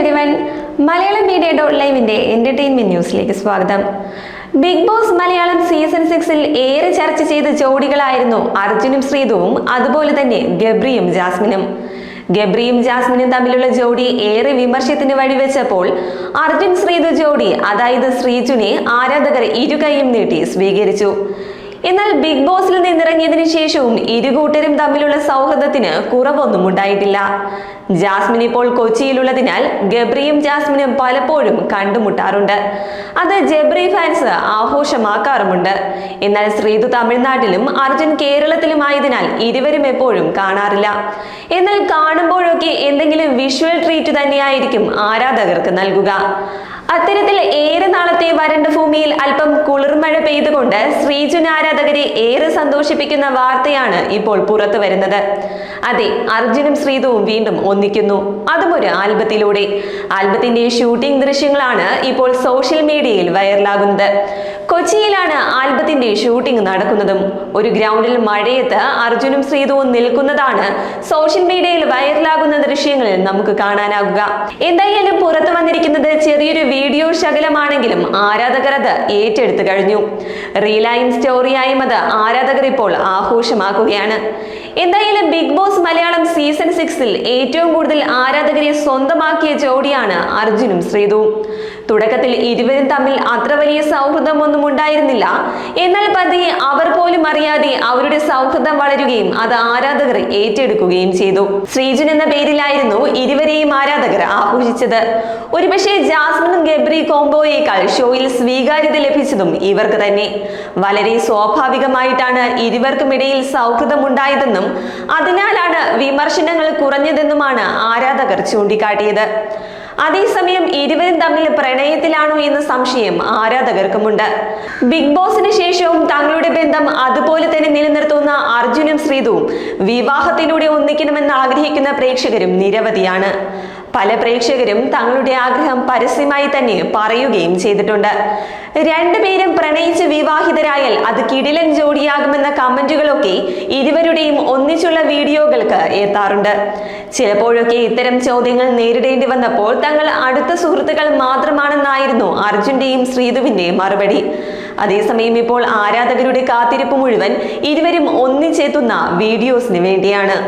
Everyone, Malayalam മീഡിയ.ലൈവിന്റെ entertainment ന്യൂസിലേക്ക് സ്വാഗതം. Big boss Malayalam season 6-ൽ ഏറെ ചർച്ച ചെയ്ത ജോഡികളായിരുന്നു അർജുനും ശ്രീതുവും, അതുപോലെ തന്നെ ഗബ്രിയും ജാസ്മിനും. ഗബ്രിയും ജാസ്മിനും തമ്മിലുള്ള ജോഡി ഏറെ വിമർശനത്തിന് വഴിവെച്ചപ്പോൾ അർജുൻ ശ്രീതു ജോഡി, അതായത് ശ്രീജുനെ ആരാധകർ ഇരുകൈയും നീട്ടി സ്വീകരിച്ചു. എന്നാൽ ബിഗ് ബോസിൽ നിന്നിറങ്ങിയതിനു ശേഷവും ഇരുകൂട്ടരും തമ്മിലുള്ള സൗഹൃദത്തിന് കുറവൊന്നും ഉണ്ടായിട്ടില്ല. ജാസ്മിൻ ഇപ്പോൾ കൊച്ചിയിലുള്ളതിനാൽ ഗബ്രിയും ജാസ്മിനും പലപ്പോഴും കണ്ടുമുട്ടാറുണ്ട്. അത് ജബ്രി ഫാൻസ് ആഘോഷമാക്കാറുമുണ്ട്. എന്നാൽ ശ്രീതു തമിഴ്നാട്ടിലും അർജുൻ കേരളത്തിലുമായതിനാൽ ഇരുവരും എപ്പോഴും കാണാറില്ല. എന്നാൽ കാണുമ്പോഴൊക്കെ എന്തെങ്കിലും വിഷ്വൽ ട്രീറ്റ് തന്നെയായിരിക്കും ആരാധകർക്ക് നൽകുക. അത്തരത്തിൽ ഏറെ നാളത്തെ വരണ്ട ഭൂമിയിൽ അല്പം കുളിർമഴ പെയ്തുകൊണ്ട് ശ്രീജുൻ ആരാധകരെ ഏറെ സന്തോഷിപ്പിക്കുന്ന വാർത്തയാണ് ഇപ്പോൾ പുറത്തു വരുന്നത്. അതെ, അർജുനും ശ്രീതുവും വീണ്ടും ഒന്നിക്കുന്നു, അതും ഒരു ആൽബത്തിലൂടെ. ആൽബത്തിന്റെ ഷൂട്ടിംഗ് ദൃശ്യങ്ങളാണ് ഇപ്പോൾ സോഷ്യൽ മീഡിയയിൽ വൈറലാകുന്നത്. കൊച്ചിയിലാണ് ആൽബത്തിന്റെ ഷൂട്ടിംഗ് നടക്കുന്നതും. ഒരു ഗ്രൗണ്ടിൽ മഴയത്ത് അർജുനും ശ്രീതുവും നിൽക്കുന്നതാണ് സോഷ്യൽ മീഡിയയിൽ വൈറലാകുന്ന ദൃശ്യങ്ങളിൽ നമുക്ക് കാണാനാകുക. എന്തായാലും പുറത്തു വന്നിരിക്കുന്നത് ചെറിയൊരു വീഡിയോ ശകലമാണെങ്കിലും ആരാധകർ അത് ഏറ്റെടുത്തു കഴിഞ്ഞു. റീലൈൻ സ്റ്റോറിയായും അത് ആരാധകർ ഇപ്പോൾ ആഘോഷമാക്കുകയാണ്. എന്തായാലും ബിഗ് ബോസ് മലയാളം സീസൺ 6-ൽ ഏറ്റവും കൂടുതൽ ആരാധകരെ സ്വന്തമാക്കിയ ജോഡിയാണ് അർജുനും ശ്രീതുവും. തുടക്കത്തിൽ ഇരുവരും തമ്മിൽ അത്ര വലിയ സൗഹൃദമൊന്നും ഉണ്ടായിരുന്നില്ല. എന്നാൽ പതിയെ അവർ പോലും അറിയാതെ അവരുടെ സൗഹൃദം വളരുകയും അത് ആരാധകർ ഏറ്റെടുക്കുകയും ചെയ്തു. ശ്രീജുൻ എന്ന പേരിലായിരുന്നു ഇരുവരെയും ആരാധകർ ആഘോഷിച്ചത്. ഒരുപക്ഷെ ജാസ്മിനും ഗബ്രി കോംബോയേക്കാൾ ഷോയിൽ സ്വീകാര്യത ലഭിച്ചതും ഇവർക്ക് തന്നെ. വളരെ സ്വാഭാവികമായിട്ടാണ് ഇരുവർക്കുമിടയിൽ സൗഹൃദമുണ്ടായതെന്നും അതിനാലാണ് വിമർശനങ്ങൾ കുറഞ്ഞതെന്നുമാണ് ആരാധകർ ചൂണ്ടിക്കാട്ടിയത്. അതേസമയം ഇരുവരും തമ്മിൽ പ്രണയത്തിലാണോ എന്ന സംശയം ആരാധകർക്കുമുണ്ട്. ബിഗ് ബോസിന് ശേഷവും തങ്ങളുടെ ബന്ധം അതുപോലെ തന്നെ നിലനിർത്തുന്ന അർജുനും ശ്രീതുവും വിവാഹത്തിലൂടെ ഒന്നിക്കണമെന്ന് ആഗ്രഹിക്കുന്ന പ്രേക്ഷകരും നിരവധിയാണ്. പല പ്രേക്ഷകരും തങ്ങളുടെ ആഗ്രഹം പരസ്യമായി തന്നെ പറയുകയും ചെയ്തിട്ടുണ്ട്. രണ്ടുപേരും പ്രണയിച്ച് വിവാഹിതരായാൽ അത് കിടിലൻ ജോഡിയാകുമെന്ന കമന്റുകളൊക്കെ ഇരുവരുടെയും ഒന്നിച്ചുള്ള വീഡിയോകൾക്ക് എത്താറുണ്ട്. ചിലപ്പോഴൊക്കെ ഇത്തരം ചോദ്യങ്ങൾ നേരിടേണ്ടി വന്നപ്പോൾ തങ്ങൾ അടുത്ത സുഹൃത്തുക്കൾ മാത്രമാണെന്നായിരുന്നു അർജുന്റെയും ശ്രീതുവിന്റെയും മറുപടി. അതേസമയം ഇപ്പോൾ ആരാധകരുടെ കാത്തിരിപ്പ് മുഴുവൻ ഇരുവരും ഒന്നിച്ചെത്തുന്ന വീഡിയോസിന് വേണ്ടിയാണ്.